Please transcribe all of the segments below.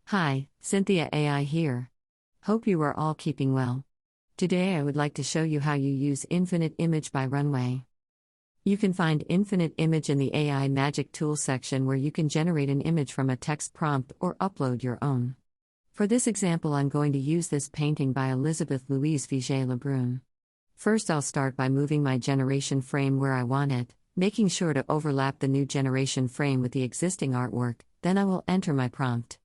Hi, Cynthia AI here. Hope you are all keeping well. Today I would like to show you how you use Infinite Image by Runway. You can find Infinite Image in the AI Magic Tools section where you can generate an image from a text prompt or upload your own. For this example, I'm going to use this painting by Elizabeth Louise Vigée-Lebrun. First, I'll start by moving my generation frame where I want it, making sure to overlap the new generation frame with the existing artwork. Then I will enter my prompt.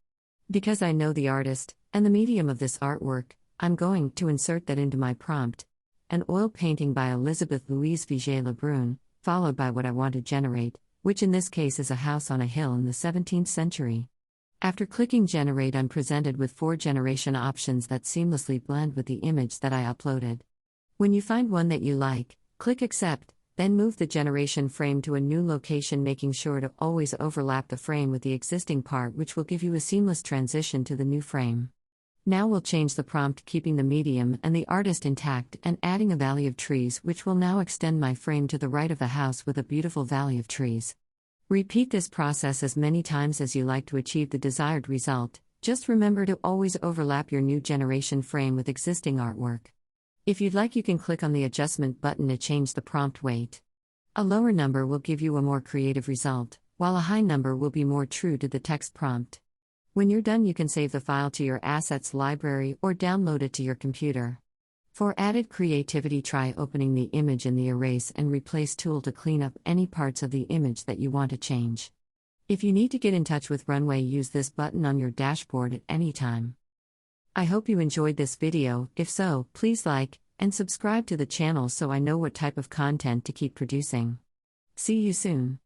Because I know the artist and the medium of this artwork, I'm going to insert that into my prompt. An oil painting by Elizabeth Louise Vigée-Lebrun, followed by what I want to generate, which in this case is a house on a hill in the 17th century. After clicking Generate, I'm presented with 4 generation options that seamlessly blend with the image that I uploaded. When you find one that you like, click Accept, then move the generation frame to a new location, making sure to always overlap the frame with the existing part, which will give you a seamless transition to the new frame. Now we'll change the prompt, keeping the medium and the artist intact and adding a valley of trees, which will now extend my frame to the right of the house with a beautiful valley of trees. Repeat this process as many times as you like to achieve the desired result. Just remember to always overlap your new generation frame with existing artwork. If you'd like, you can click on the adjustment button to change the prompt weight. A lower number will give you a more creative result, while a high number will be more true to the text prompt. When you're done, you can save the file to your assets library or download it to your computer. For added creativity, try opening the image in the Erase and Replace tool to clean up any parts of the image that you want to change. If you need to get in touch with Runway, use this button on your dashboard at any time. I hope you enjoyed this video. If so, please like and subscribe to the channel so I know what type of content to keep producing. See you soon.